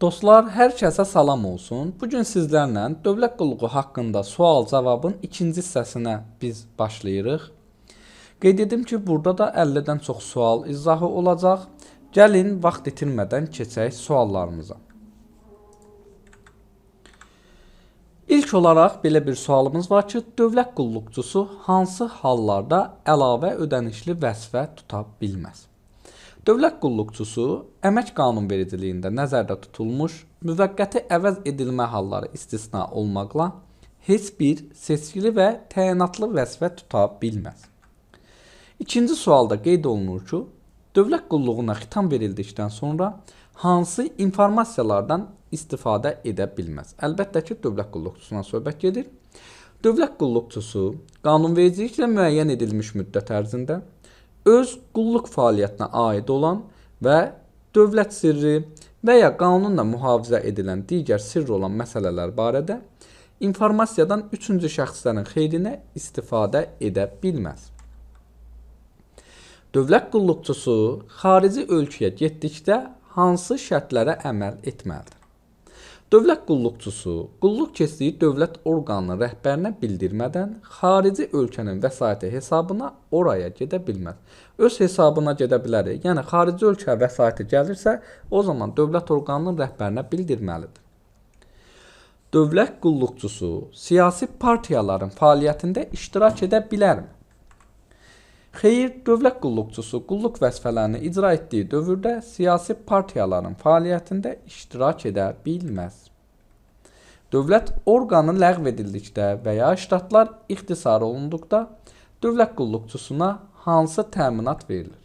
Dostlar, hər kəsə salam olsun. Bugün sizlərlə dövlət qulluğu haqqında sual-cavabın ikinci hissəsinə biz başlayırıq. Qeyd edim ki, burada da 50-dən çox sual izahı olacaq. Gəlin, vaxt itirmədən keçək suallarımıza. İlk olaraq belə bir sualımız var ki, dövlət qulluqçusu hansı hallarda əlavə ödənişli vəzifə tuta bilməz? Dövlət qulluqçusu əmək qanunvericiliyində nəzərdə tutulmuş müvəqqəti əvəz edilmə halları istisna olmaqla heç bir seçkili və təyinatlı vəzifə tuta bilməz. İkinci sualda qeyd olunur ki, dövlət qulluğuna xitam verildikdən sonra hansı informasiyalardan istifadə edə bilməz? Əlbəttə ki, dövlət qulluqçusuna söhbət gedir. Dövlət qulluqçusu qanunvericiliklə müəyyən edilmiş müddət ərzində öz qulluq fəaliyyətinə aid olan və dövlət sirri və ya qanunla mühafizə edilən digər sirr olan məsələlər barədə informasiyadan üçüncü şəxslərin xeyrinə istifadə edə bilməz. Dövlət qulluqçusu xarici ölkəyə getdikdə hansı şərtlərə əməl etməlidir? Dövlət qulluqçusu qulluq keçdiyi dövlət orqanının rəhbərinə bildirmədən xarici ölkənin vəsaiti hesabına oraya gedə bilməz. Öz hesabına gedə bilər. Yəni xarici ölkə vəsaiti gəlirsə, o zaman dövlət orqanının rəhbərinə bildirməlidir. Dövlət qulluqçusu siyasi partiyaların fəaliyyətində iştirak edə bilərmi? Xeyr, dövlət qulluqçusu qulluq vəzifələrini icra etdiyi dövrdə siyasi partiyaların fəaliyyətində iştirak edə bilməz. Dövlət orqanı ləğv edildikdə və ya ştatlar ixtisar olunduqda dövlət qulluqçusuna hansı təminat verilir?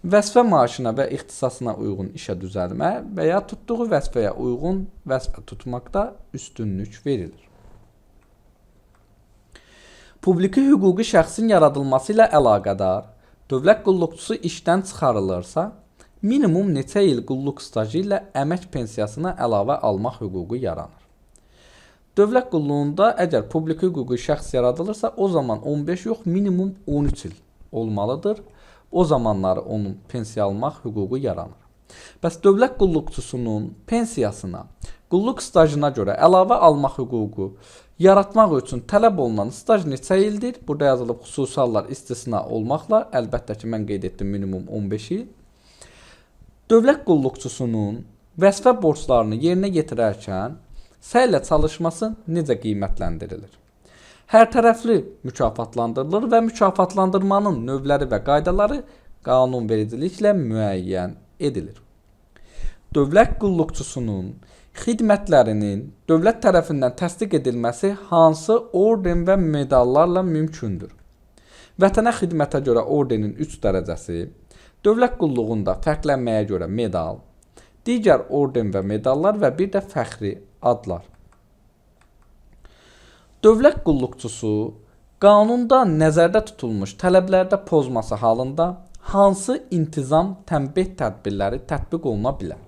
Vəzifə maaşına və ixtisasına uyğun işə düzəlmə və ya tutduğu vəzifəyə uyğun vəzifə tutmaqda üstünlük verilir. Publiki hüquqi şəxsin yaradılması ilə əlaqədar dövlət qulluqçusu işdən çıxarılırsa, minimum neçə il qulluq stajı ilə əmək pensiyasına əlavə almaq hüququ yaranır. Dövlət qulluğunda əgər publiki hüquqi şəxs yaradılırsa, o zaman 15 yox, minimum 13 il olmalıdır. O zamanları onun pensiya almaq hüququ yaranır. Bəs dövlət qulluqçusunun pensiyasına qulluq stajına görə əlavə almaq hüququ yaratmaq üçün tələb olunan staj neçə ildir? Burada yazılıb xüsusi hallar istisna olmaqla, əlbəttə ki, mən qeyd etdim minimum 15 il. Dövlət qulluqçusunun vəzifə borclarını yerinə yetirərkən səylə çalışması necə qiymətləndirilir? Hər tərəfli mükafatlandırılır və mükafatlandırmanın növləri və qaydaları qanunvericiliklə müəyyən edilir. Dövlət qulluqçusunun xidmətlərinin dövlət tərəfindən təsdiq edilməsi hansı orden və medallarla mümkündür? Vətənə xidmətə görə ordenin 3 dərəcəsi, dövlət qulluğunda fərqlənməyə görə medal, digər orden və medallar və bir də fəxri adlar. Dövlət qulluqçusu qanunda nəzərdə tutulmuş tələblərdə pozması halında hansı intizam tənbih tədbirləri tətbiq oluna bilər?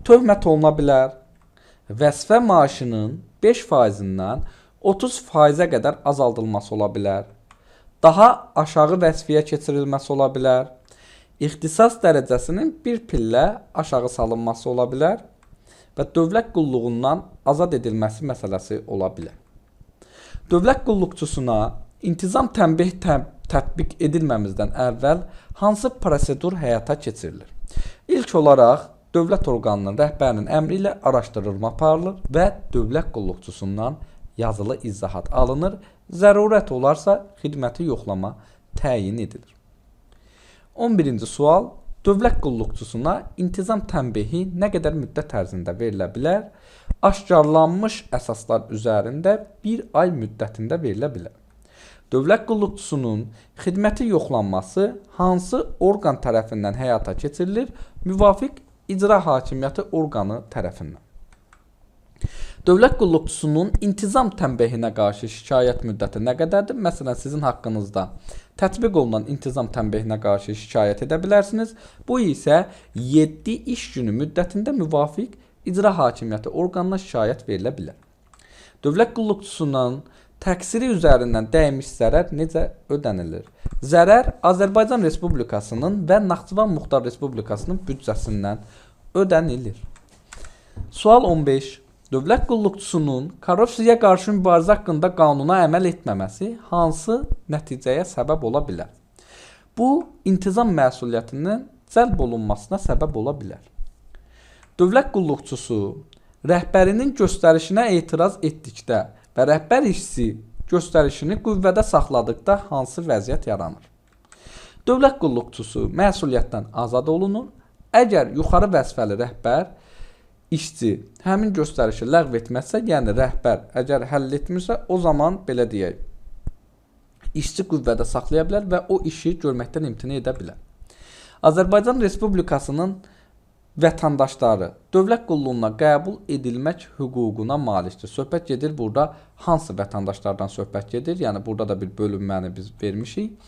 Töhmət oluna bilər, vəzifə maaşının 5%-dən 30%-ə qədər azaldılması ola bilər, daha aşağı vəzifəyə keçirilməsi ola bilər, ixtisas dərəcəsinin bir pillə aşağı salınması ola bilər və dövlət qulluğundan azad edilməsi məsələsi ola bilər. Dövlət qulluqçusuna intizam tənbih tətbiq edilməmizdən əvvəl hansı prosedur həyata keçirilir? İlk olaraq dövlət orqanının rəhbərinin əmri ilə araşdırılma aparılır və dövlət qulluqçusundan yazılı izahat alınır, zərurət olarsa xidməti yoxlama təyin edilir. 11-ci sual, dövlət qulluqçusuna intizam tənbihi nə qədər müddət ərzində verilə bilər? Aşkarlanmış əsaslar üzərində 1 ay müddətində verilə bilər. Dövlət qulluqçusunun xidməti yoxlanması hansı orqan tərəfindən həyata keçirilir? Müvafiq icra hakimiyyəti orqanı tərəfindən. Dövlət qulluqçusunun intizam tənbihinə qarşı şikayət müddəti nə qədərdir? Məsələn, sizin haqqınızda tətbiq olunan intizam tənbihinə qarşı şikayət edə bilərsiniz. Bu isə 7 iş günü müddətində müvafiq icra hakimiyyəti orqanına şikayət verilə bilər. Dövlət qulluqçusunun təqsiri üzərindən dəymiş zərər necə ödənilir? Zərər Azərbaycan Respublikasının və Naxçıvan Muxtar Respublikasının büdcəsindən ödənilir. Sual 15. Dövlət qulluqçusunun korrupsiyaya qarşı mübarizə haqqında qanuna əməl etməməsi hansı nəticəyə səbəb ola bilər? Bu, intizam məsuliyyətinin cəlb olunmasına səbəb ola bilər. Dövlət qulluqçusu rəhbərinin göstərişinə etiraz etdikdə və rəhbər işçisi göstərişini qüvvədə saxladıqda hansı vəziyyət yaranır? Dövlət qulluqçusu məsuliyyətdən azad olunur. Əgər yuxarı vəzifəli rəhbər işçi həmin göstərişi ləğv etməzsə, yəni rəhbər əgər həll etmirsə, o zaman belə deyək, işçi qüvvədə saxlaya bilər və o işi görməkdən imtina edə bilər. Azərbaycan Respublikasının vətəndaşları dövlət qulluğuna qəbul edilmək hüququna malikdir. Söhbət gedir burada hansı vətəndaşlardan söhbət gedir? Yəni burada da bir bölünməni biz vermişik.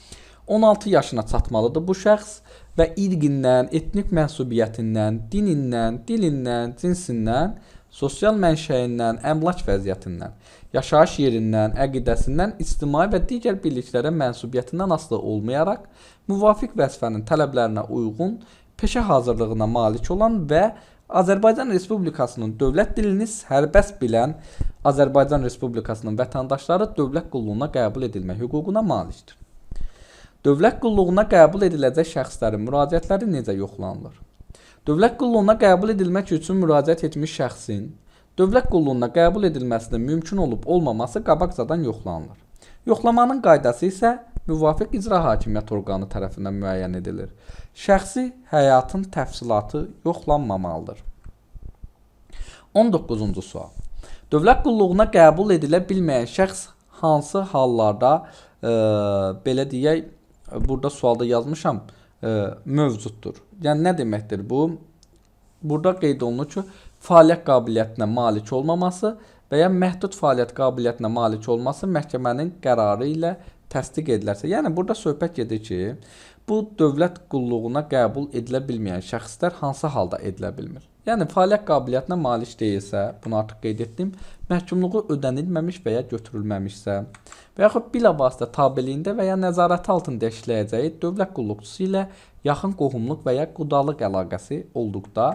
16 yaşına çatmalıdır bu şəxs və irqindən, etnik mənsubiyyətindən, dinindən, dilindən, cinsindən, sosial mənşəyindən, əmlak vəziyyətindən, yaşayış yerindən, əqidəsindən, ictimai və digər birliklərə mənsubiyyətindən asılı olmayaraq, müvafiq vəzifənin tələblərinə uyğun peşə hazırlığına malik olan və Azərbaycan Respublikasının dövlət dilini sərbəst bilən Azərbaycan Respublikasının vətəndaşları dövlət qulluğuna qəbul edilmək hüququna malikdir. Dövlət qulluğuna qəbul ediləcək şəxslərin müraciətləri necə yoxlanılır? Dövlət qulluğuna qəbul edilmək üçün müraciət etmiş şəxsin dövlət qulluğuna qəbul edilməsinin mümkün olub olmaması qabaqcadan yoxlanılır. Yoxlamanın qaydası isə müvafiq icra hakimiyyət orqanı tərəfindən müəyyən edilir. Şəxsi həyatın təfsilatı yoxlanmamalıdır. 19-cu sual. Dövlət qulluğuna qəbul edilə bilməyən şəxs hansı hallarda belə deyək, burada sualda yazmışam, mövcuddur. Yəni nə deməkdir bu? Burada qeyd olunur ki, fəaliyyət qabiliyyətinə malik olmaması və ya məhdud fəaliyyət qabiliyyətinə malik olması məhkəmənin qərarı ilə təsdiq edilərsə. Yəni burada söhbət gedir ki, bu dövlət qulluğuna qəbul edilə bilməyən şəxslər hansı halda edilə bilmir? Yəni fəaliyyət qabiliyyətinə malik deyilsə, bunu artıq qeyd etdim, məhkumluğu ödənilməmiş və ya götürülməmişsə və yaxud bilavasitə tabeliyində və ya nəzarəti altında işləyəcəyi dövlət qulluqçusu ilə yaxın qohumluq və ya qudalıq əlaqəsi olduqda,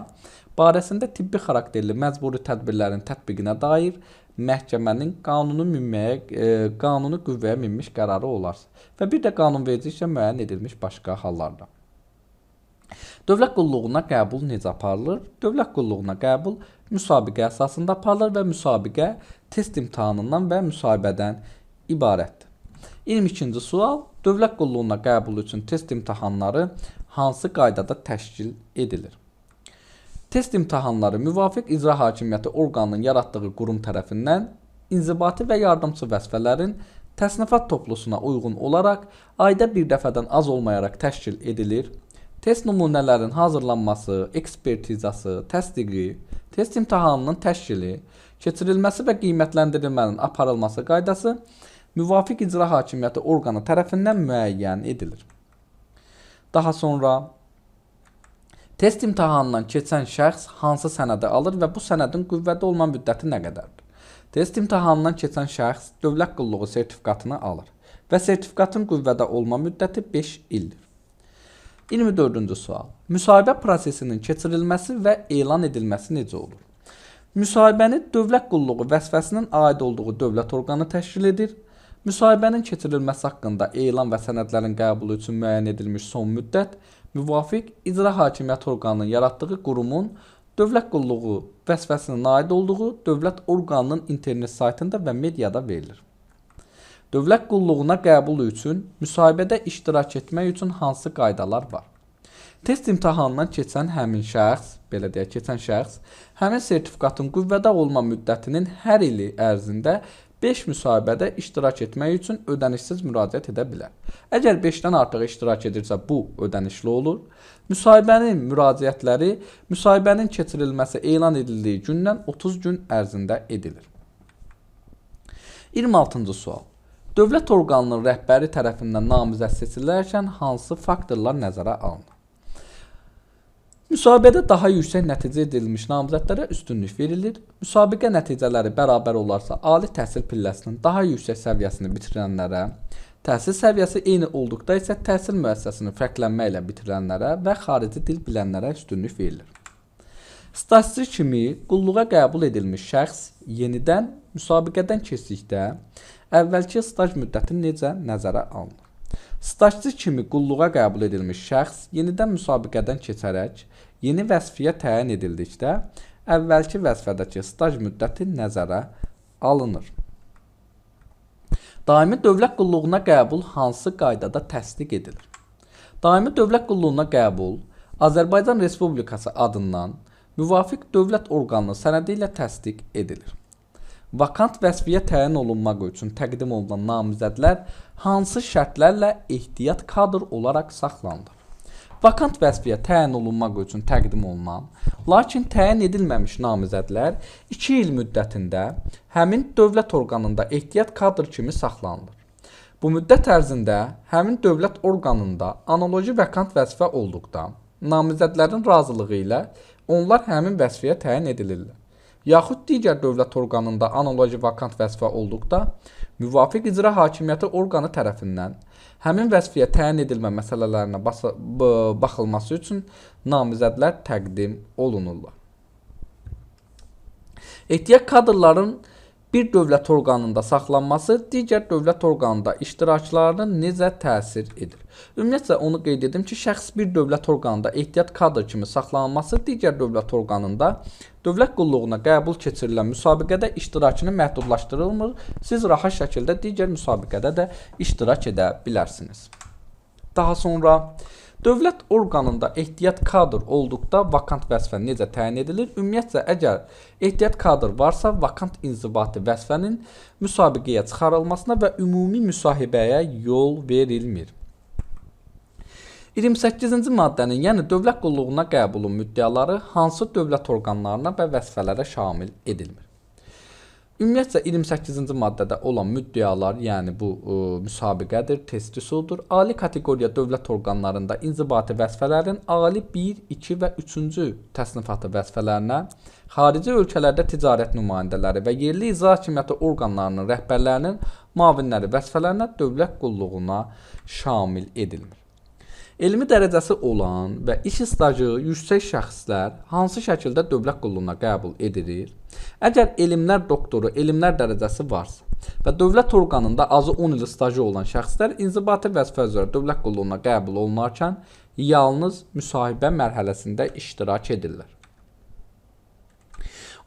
barəsində tibbi xarakterli məcburi tədbirlərin tətbiqinə dair məhkəmənin qanunu qüvvəyə minmiş qərarı olarsa və bir də qanunverici ilə müəyyən edilmiş başqa hallarda. Dövlət qulluğuna qəbul necə aparılır? Dövlət qulluğuna qəbul müsabiqə əsasında aparılır və müsabiqə test imtahanından və müsahibədən ibarətdir. 22-ci sual. Dövlət qulluğuna qəbul üçün test imtahanları hansı qaydada təşkil edilir? Test imtahanları müvafiq icra hakimiyyəti orqanının yaratdığı qurum tərəfindən inzibati və yardımçı vəzifələrin təsnifat toplusuna uyğun olaraq ayda bir dəfədən az olmayaraq təşkil edilir. Test nümunələrinin hazırlanması, ekspertizası, təsdiqi, test imtahanının təşkili, keçirilməsi və qiymətləndirilmənin aparılması qaydası müvafiq icra hakimiyyəti orqanı tərəfindən müəyyən edilir. Daha sonra test imtahanından keçən şəxs hansı sənədi alır və bu sənədin qüvvədə olma müddəti nə qədərdir? Test imtahanından keçən şəxs dövlət qulluğu sertifikatını alır və sertifikatın qüvvədə olma müddəti 5 ildir. 24-cü sual. Müsahibə prosesinin keçirilməsi və elan edilməsi necə olur? Müsahibəni dövlət qulluğu vəzifəsinin aid olduğu dövlət orqanı təşkil edir. Müsahibənin keçirilməsi haqqında elan və sənədlərin qəbulu üçün müəyyən edilmiş son müddət müvafiq icra hakimiyyəti orqanının yaratdığı qurumun dövlət qulluğu vəzifəsinin aid olduğu dövlət orqanının internet saytında və mediada verilir. Dövlət qulluğuna qəbul üçün müsahibədə iştirak etmək üçün hansı qaydalar var? Test imtahanından keçən həmin şəxs, belə deyək, keçən şəxs həmin sertifikatın qüvvədə olma müddətinin hər ili ərzində 5 müsahibədə iştirak etmək üçün ödənişsiz müraciət edə bilər. Əgər 5-dən artıq iştirak edirsə, bu ödənişli olur. Müsahibənin müraciətləri müsahibənin keçirilməsi elan edildiyi gündən 30 gün ərzində edilir. 26-cı sual. Dövlət orqanının rəhbəri tərəfindən namizəd seçilərkən hansı faktorlar nəzərə alınır? Müsahibədə daha yüksək nəticə edilmiş namizədlərə üstünlük verilir. Müsabiqə nəticələri bərabər olarsa, ali təhsil pilləsinin daha yüksək səviyyəsini bitirənlərə, təhsil səviyyəsi eyni olduqda isə təhsil müəssisəsini fərqlənmə ilə bitirənlərə və xarici dil bilənlərə üstünlük verilir. Stajçı kimi qulluğa qəbul edilmiş şəxs yenidən müsabiqədən keçdikdə əvvəlki staj müddəti necə nəzərə alınır? Stajçı kimi qulluğa qəbul edilmiş şəxs yenidən müsabiqədən keçərək yeni vəzifəyə təyin edildikdə əvvəlki vəzifədəki staj müddəti nəzərə alınır. Daimi dövlət qulluğuna qəbul hansı qaydada təsdiq edilir? Daimi dövlət qulluğuna qəbul Azərbaycan Respublikası adından müvafiq dövlət orqanının sənədi ilə təsdiq edilir. Vakant vəzifəyə təyin olunmaq üçün təqdim olunan namizədlər hansı şərtlərlə ehtiyat kadr olaraq saxlanılır? Vakant vəzifəyə təyin olunmaq üçün təqdim olunan, lakin təyin edilməmiş namizədlər 2 il müddətində həmin dövlət orqanında ehtiyat kadr kimi saxlanılır. Bu müddət ərzində həmin dövlət orqanında analoji vakant vəzifə olduqda, namizədlərin razılığı ilə onlar həmin vəzifəyə təyin edilirlər. Yaxud digər dövlət orqanında analoji vakant vəzifə olduqda, müvafiq icra hakimiyyəti orqanı tərəfindən həmin vəzifəyə təyin edilmə məsələlərinə baxılması üçün namizədlər təqdim olunurlar. Ehtiyat kadrların bir dövlət orqanında saxlanması digər dövlət orqanında iştirakçılarına necə təsir edir? Ümumiyyətlə onu qeyd edim ki, şəxs bir dövlət orqanında ehtiyat kadr kimi saxlanılması digər dövlət orqanında dövlət qulluğuna qəbul keçirilən müsabiqədə iştirakını məhdudlaşdırılmır. Siz rahat şəkildə digər müsabiqədə də iştirak edə bilərsiniz. Daha sonra dövlət orqanında ehtiyat kadr olduqda vakant vəzifə necə təyin edilir? Ümumiyyətlə, əgər ehtiyat kadr varsa, vakant inzibati vəzifənin müsabiqəyə çıxarılmasına və ümumi müsahibəyə yol verilmir. 28-ci maddənin, yəni dövlət qulluğuna qəbulun müddəaları hansı dövlət orqanlarına və vəzifələrə şamil edilmir? Ümumiyyətlə 28-ci maddədə olan müddəalar, yəni bu müsabiqədir, test üsuludur. Ali kateqoriya dövlət orqanlarında inzibati vəzifələrin ali 1, 2 və 3-cü təsnifatı vəzifələrinə, xarici ölkələrdə ticarət nümayəndələri və yerli icra hakimiyyəti orqanlarının rəhbərlərinin müavinləri vəzifələrinə dövlət qulluğuna şamil edilmir. Elmi dərəcəsi olan və iş stajı yüksək şəxslər hansı şəkildə dövlət qulluğuna qəbul edilir? Əgər elmlər doktoru, elmlər dərəcəsi varsa və dövlət orqanında azı 10 il stajı olan şəxslər inzibati vəzifə üzrə dövlət qulluğuna qəbul olunarkən yalnız müsahibə mərhələsində iştirak edirlər.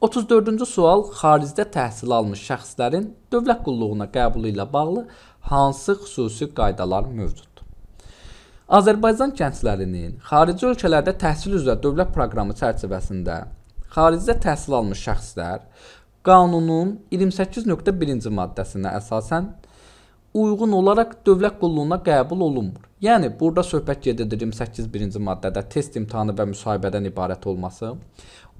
34-cü sual xaricdə təhsil almış şəxslərin dövlət qulluğuna qəbulu ilə bağlı hansı xüsusi qaydalar mövcuddur? Azərbaycan gənclərinin xarici ölkələrdə təhsil üzrə dövlət proqramı çərçivəsində xaricdə təhsil almış şəxslər qanunun 28.1-ci maddəsinə əsasən uyğun olaraq dövlət qulluğuna qəbul olunmur. Yəni, burada söhbət gedir 28.1-ci maddədə test imtahanı və müsahibədən ibarət olması.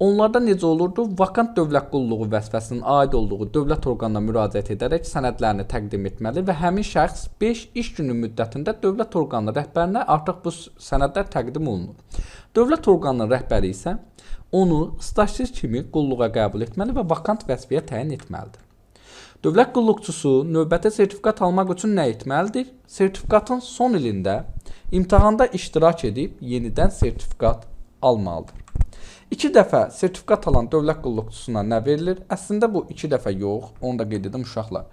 Onlarda necə olurdu? Vakant dövlət qulluğu vəzifəsinin aid olduğu dövlət orqanına müraciət edərək sənədlərini təqdim etməli və həmin şəxs 5 iş günü müddətində dövlət orqanı rəhbərinə artıq bu sənədlər təqdim olunur. Dövlət orqanının rəhbəri isə onu stajyer kimi qulluğa qəbul etməli və vakant vəzifəyə təyin etməlidir. Dövlət qulluqçusu növbəti sertifikat almaq üçün nə etməlidir? Sertifikatın son ilində imtahanda iştirak edib yenidən sertifikat almalıdır. 2 dəfə sertifikat alan dövlət qulluqçusuna nə verilir? Əslində bu 2 dəfə yox, onu da qeyd edim uşaqlar.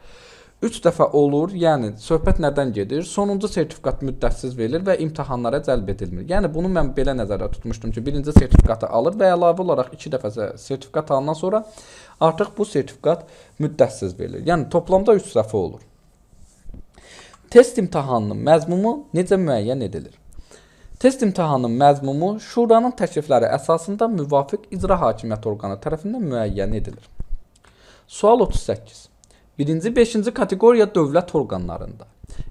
3 dəfə olur, yəni söhbət nədən gedir? Sonuncu sertifikat müddətsiz verilir və imtahanlara cəlb edilmir. Yəni bunu mən belə nəzərdə tutmuşdum ki, birinci sertifikatı alır və əlavə olaraq 2 dəfə sertifikat alandan sonra artıq bu sertifikat müddətsiz verilir. Yəni toplamda 3 dəfə olur. Test imtahanının məzmunu necə müəyyən edilir? Test imtahanının məzmunu şuranın təklifləri əsasında müvafiq icra hakimiyyəti orqanı tərəfindən müəyyən edilir. Sual 38. 1-ci 5-ci kateqoriya dövlət orqanlarında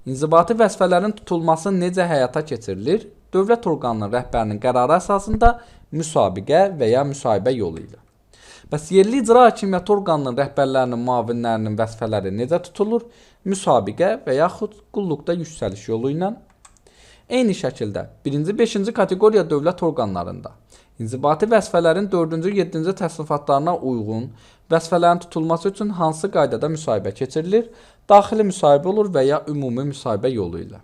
inzibati vəzifələrin tutulması necə həyata keçirilir? Dövlət orqanının rəhbərinin qərarı əsasında müsabiqə və ya müsahibə yolu ilə. Bəs yerli icra hakimiyyəti orqanının rəhbərlərinin, müavinlərinin vəzifələri necə tutulur? Müsabiqə və yaxud qulluqda yüksəliş yolu ilə. Eyni şəkildə 1-ci 5-ci kateqoriya dövlət orqanlarında inzibati vəzifələrin 4-cü 7-ci təsnifatlarına uyğun vəzifələrin tutulması üçün hansı qaydada müsahibə keçirilir? Daxili müsahibə olur və ya ümumi müsahibə yolu ilə.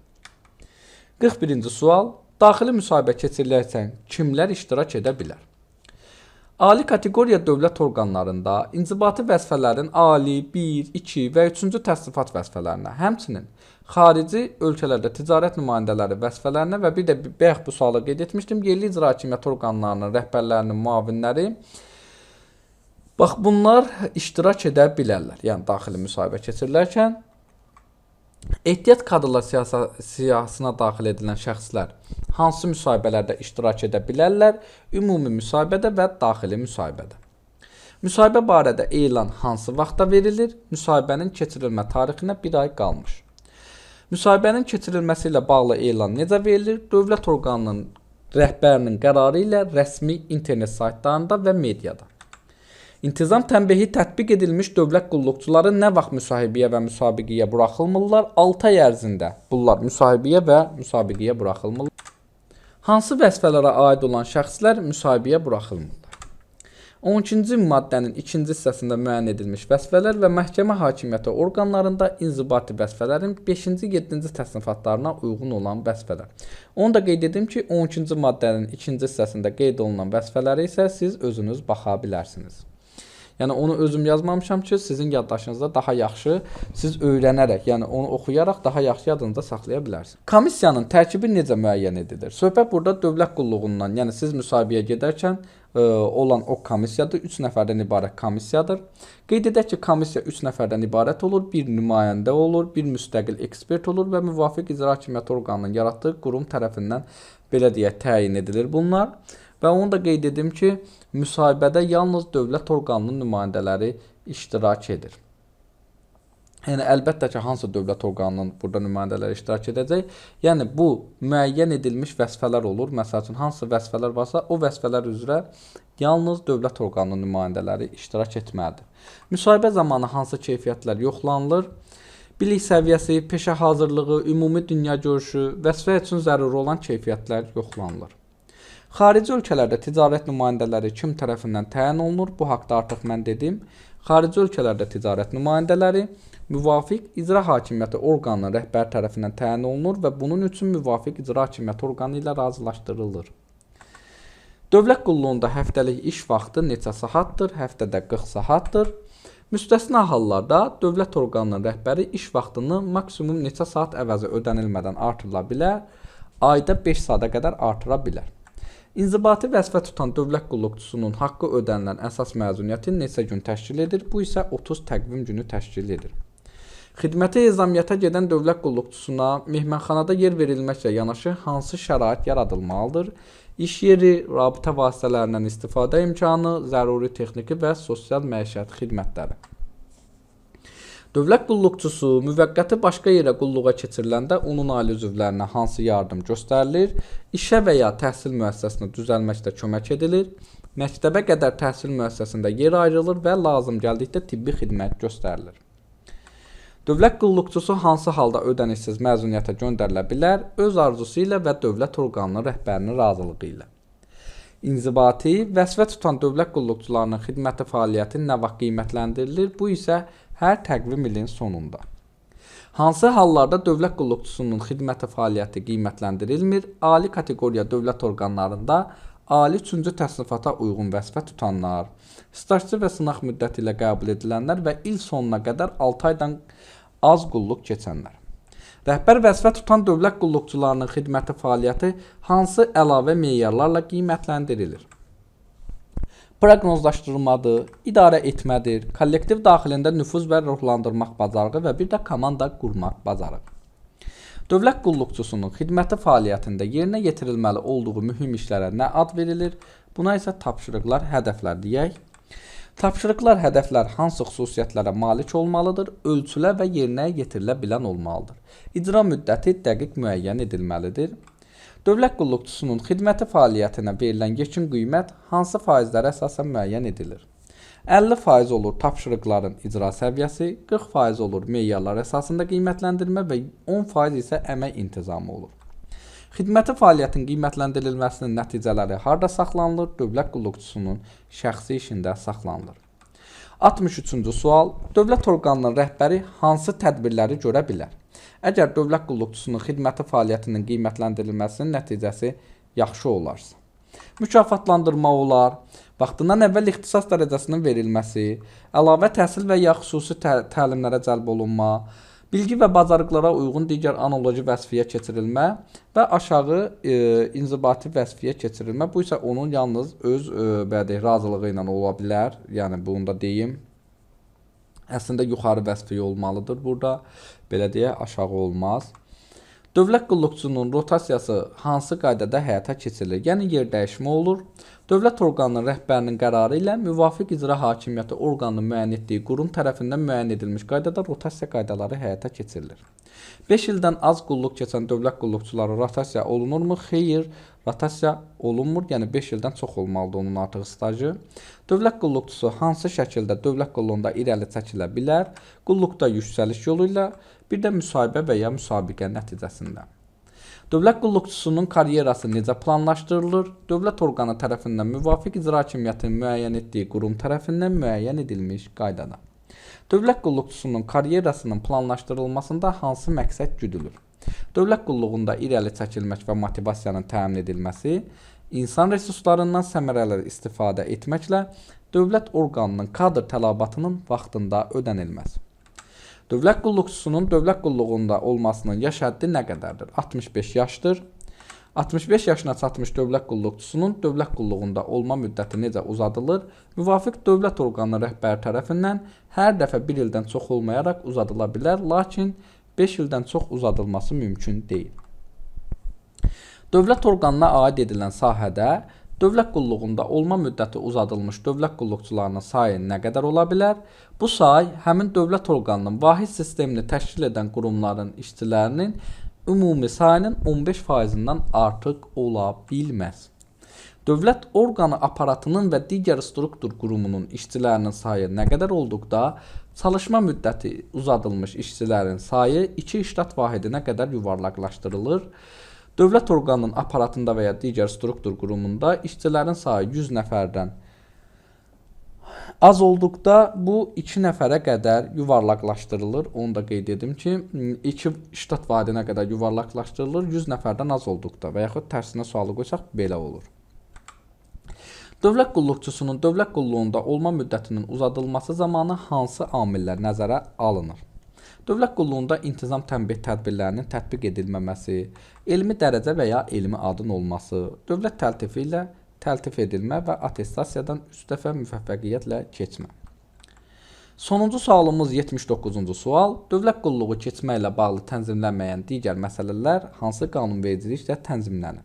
41-ci sual. Daxili müsahibə keçirilərkən kimlər iştirak edə bilər? Ali kateqoriya dövlət orqanlarında inzibati vəzifələrin ali, 1, 2 və 3-cü təsnifat vəzifələrinə, həmçinin xarici ölkələrdə ticarət nümayəndələri vəzifələrinə və bir də bayaq bu sualı qeyd etmişdim, yerli icra hakimiyyəti orqanlarının rəhbərlərinin müavinləri, bax bunlar iştirak edə bilərlər. Yəni daxili müsahibə keçirilərkən ehtiyat kadrlar siyahısına daxil edilən şəxslər hansı müsahibələrdə iştirak edə bilərlər? Ümumi müsahibədə və daxili müsahibədə. Müsahibə barədə elan hansı vaxtda verilir? Müsahibənin keçirilmə tarixinə 1 ay qalmış. Müsahibənin keçirilməsi ilə bağlı elan necə verilir? Dövlət orqanının rəhbərinin qərarı ilə rəsmi internet saytlarında və mediada. İntizam tənbihi tətbiq edilmiş dövlət qulluqçuları nə vaxt müsahibəyə və müsabiqəyə buraxılmırlar? 6 ay ərzində bunlar müsahibəyə və müsabiqəyə buraxılmırlar. Hansı vəzifələrə aid olan şəxslər müsahibəyə buraxılmırlar? 12-ci maddənin 2-ci hissəsində müəyyən edilmiş vəzifələr və məhkəmə hakimiyyəti orqanlarında inzibati vəzifələrin 5-ci, 7-ci təsnifatlarına uyğun olan vəzifələr. Onu da qeyd edim ki, 12-ci maddənin 2-ci hissəsində qeyd olunan vəzifələri isə siz özünüz baxa bilərsiniz. Yəni onu özüm yazmamışam ki, sizin yaddaşınızda daha yaxşı siz öyrənərək, yəni onu oxuyaraq daha yaxşı yadınızda saxlaya bilərsiniz. Komissiyanın tərkibi necə müəyyən edilir? Söhbət burada dövlət qulluğundan, yəni siz müsahibəyə gedərkən olan o komissiyadır, 3 nəfərdən ibarət komissiyadır. Qeyd edək ki, komissiya 3 nəfərdən ibarət olur, bir nümayəndə olur, bir müstəqil ekspert olur və müvafiq icra hakimiyyəti orqanının yaratdığı qurum tərəfindən belə deyək təyin edilir bunlar. Və onu da qeyd edim ki, müsahibədə yalnız dövlət orqanının nümayəndələri iştirak edir. Yəni, əlbəttə ki, hansı dövlət orqanının burada nümayəndələri iştirak edəcək? Yəni, bu müəyyən edilmiş vəzifələr olur. Məsəl üçün, hansı vəzifələr varsa, o vəzifələr üzrə yalnız dövlət orqanının nümayəndələri iştirak etməlidir. Müsahibə zamanı hansı keyfiyyətlər yoxlanılır? Bilik səviyyəsi, peşə hazırlığı, ümumi dünya görüşü, vəzifə üçün zəruri olan keyfiyyətlər yoxlanılır. Xarici ölkələrdə ticarət nümayəndələri kim tərəfindən təyin olunur? Bu haqda artıq mən dedim. Xarici ölkələrdə ticarət nümayəndələri müvafiq icra hakimiyyəti orqanının rəhbər tərəfindən təyin olunur və bunun üçün müvafiq icra hakimiyyəti orqanı ilə razılaşdırılır. Dövlət qulluğunda həftəlik iş vaxtı neçə saatdır? Həftədə 40 saatdır. Müstəsna hallarda dövlət orqanının rəhbəri iş vaxtını maksimum neçə saat əvəzi ödənilmədən artırıla bilər? Ayda 5 saata qədər artıra bilər. İnzibati vəzifə tutan dövlət qulluqçusunun haqqı ödənilən əsas məzuniyyəti neçə gün təşkil edir? Bu isə 30 təqvim günü təşkil edir. Xidməti ezamiyyətə gedən dövlət qulluqçusuna mehmanxanada yer verilməklə yanaşı hansı şərait yaradılmalıdır? İş yeri, rabitə vasitələrindən istifadə imkanı, zəruri texniki və sosial məişət xidmətləri. Dövlət qulluqçusu müvəqqəti başqa yerə qulluğa keçiriləndə onun ailə üzvlərinə hansı yardım göstərilir? İşə və ya təhsil müəssisəsində düzəlməkdə kömək edilir. Məktəbə qədər təhsil müəssisəsində yer ayrılır və lazım gəldikdə tibbi xidmət göstərilir. Dövlət qulluqçusu hansı halda ödənişsiz məzuniyyətə göndərilə bilər? Öz arzusu ilə və dövlət orqanının rəhbərinin razılığı ilə. İnzibati, vəzifə tutan dövlət qulluqçularının xidməti fəaliyyəti nə vaxt qiymətləndirilir? Bu isə hər təqvim ilin sonunda. Hansı hallarda dövlət qulluqçusunun xidməti fəaliyyəti qiymətləndirilmir? Ali kateqoriya dövlət orqanlarında ali 3-cü təsnifata uyğun vəzifə tutanlar, stajçı və sınaq müddəti ilə qəbul edilənlər və il sonuna qədər 6 aydan az qulluq keçənlər. Rəhbər vəzifə tutan dövlət qulluqçularının xidməti fəaliyyəti hansı əlavə meyarlarla qiymətləndirilir? Proqnozlaşdırmadır, idarə etmədir, kollektiv daxilində nüfuz və ruhlandırmaq bacarığı və bir də komanda qurmaq bacarığı. Dövlət qulluqçusunun xidməti fəaliyyətində yerinə yetirilməli olduğu mühüm işlərə nə ad verilir? Buna isə tapşırıqlar, hədəflər deyək. Tapşırıqlar, hədəflər hansı xüsusiyyətlərə malik olmalıdır? Ölçülə və yerinə yetirilə bilən olmalıdır. İcra müddəti dəqiq müəyyən edilməlidir. Dövlət qulluqçusunun xidməti fəaliyyətinə verilən yekun qiymət hansı faizlərə əsasən müəyyən edilir? 50% olur tapşırıqların icra səviyyəsi, 40% olur meyarlar əsasında qiymətləndirmə və 10% isə əmək intizamı olur. Xidməti fəaliyyətin qiymətləndirilməsinin nəticələri harda saxlanılır? Dövlət qulluqçusunun şəxsi işində saxlanılır. 63-cü sual. Dövlət orqanının rəhbəri hansı tədbirləri görə bilər? Əgər dövlət qulluqçusunun xidməti fəaliyyətinin qiymətləndirilməsinin nəticəsi yaxşı olarsa. Mükafatlandırma olar, vaxtından əvvəl ixtisas dərəcəsinin verilməsi, əlavə təhsil və ya xüsusi təlimlərə cəlb olunma, bilgi və bacarıqlara uyğun digər analoji vəzifəyə keçirilmə və aşağı inzibati vəzifəyə keçirilmə. Bu isə onun yalnız öz razılığı ilə ola bilər. Yəni bunu da deyim. Əslində yuxarı vəzifəyə olmalıdır burada. Belə deyə aşağı olmaz. Dövlət qulluqçusunun rotasiyası hansı qaydada həyata keçirilir? Yəni yer dəyişimi olur. Dövlət orqanının rəhbərinin qərarı ilə müvafiq icra hakimiyyəti orqanının müəyyən etdiyi qurum tərəfindən müəyyən edilmiş qaydada rotasiya qaydaları həyata keçirilir. 5 ildən az qulluq keçən dövlət qulluqçuları rotasiya olunurmu? Xeyr, rotasiya olunmur. Yəni 5 ildən çox olmalıdır onun artıq stajı. Dövlət qulluqçusu hansı şəkildə dövlət qulluğunda irəli çəkilə bilər? Qulluqda yüksəliş yolu ilə, bir də müsahibə və ya müsabiqə nəticəsində. Dövlət qulluqçusunun karyerası necə planlaşdırılır? Dövlət orqanı tərəfindən müvafiq icra hakimiyyətinin müəyyən etdiyi qurum tərəfindən müəyyən edilmiş qaydada. Dövlət qulluqçusunun karyerasının planlaşdırılmasında hansı məqsəd güdülür? Dövlət qulluğunda irəli çəkilmək və motivasiyanın təmin edilməsi, insan resurslarından səmərəli istifadə etməklə dövlət orqanının kadr tələbatının vaxtında ödənilməsi. Dövlət qulluqçusunun dövlət qulluğunda olmasının yaş həddi nə qədərdir? 65 yaşdır. 65 yaşına çatmış dövlət qulluqçusunun dövlət qulluğunda olma müddəti necə uzadılır? Müvafiq dövlət orqanı rəhbəri tərəfindən hər dəfə 1 ildən çox olmayaraq uzadıla bilər, lakin 5 ildən çox uzadılması mümkün deyil. Dövlət orqanına aid edilən sahədə dövlət qulluğunda olma müddəti uzadılmış dövlət qulluqçularının sayı nə qədər ola bilər? Bu say həmin dövlət orqanının vahid sistemini təşkil edən qurumların işçilərinin ümumi sayının 15%-dən artıq ola bilməz. Dövlət orqanı aparatının və digər struktur qurumunun işçilərinin sayı nə qədər olduqda, çalışma müddəti uzadılmış işçilərin sayı 2 ştat vahidinə qədər yuvarlaqlaşdırılır. Dövlət orqanının aparatında və ya digər struktur qurumunda işçilərin sayı 100 nəfərdən az olduqda bu 2 nəfərə qədər yuvarlaqlaşdırılır. Onu da qeyd edim ki, 2 ştat vahidinə qədər yuvarlaqlaşdırılır 100 nəfərdən az olduqda və yaxud tərsinə sualı qoysaq belə olur. Dövlət qulluqçusunun dövlət qulluğunda olma müddətinin uzadılması zamanı hansı amillər nəzərə alınır? Dövlət qulluğunda intizam tənbih tədbirlərinin tətbiq edilməməsi, elmi dərəcə və ya elmi adın olması, dövlət təltifi ilə təltif edilmə və attestasiyadan 3 dəfə müvəffəqiyyətlə keçmə. Sonuncu sualımız 79-cu sual. Dövlət qulluğu keçmə ilə bağlı tənzimlənməyən digər məsələlər hansı qanunvericiliklə tənzimlənir?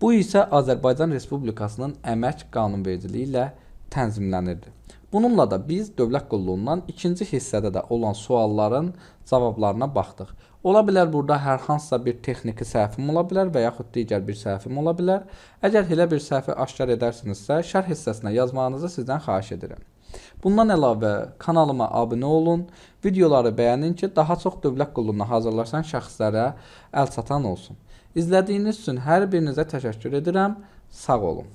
Bu isə Azərbaycan Respublikasının əmək qanunvericiliyi ilə tənzimlənirdi. Bununla da biz dövlət qulluğundan ikinci hissədə də olan sualların cavablarına baxdıq. Ola bilər burada hər hansısa bir texniki səhvim ola bilər və yaxud digər bir səhvim ola bilər. Əgər elə bir səhvi aşkar edərsinizsə, şərh hissəsinə yazmağınızı sizdən xahiş edirəm. Bundan əlavə kanalıma abunə olun, videoları bəyənin ki, daha çox dövlət qulluğuna hazırlaşan şəxslərə əl çatan olsun. İzlədiyiniz üçün hər birinizə təşəkkür edirəm. Sağ olun.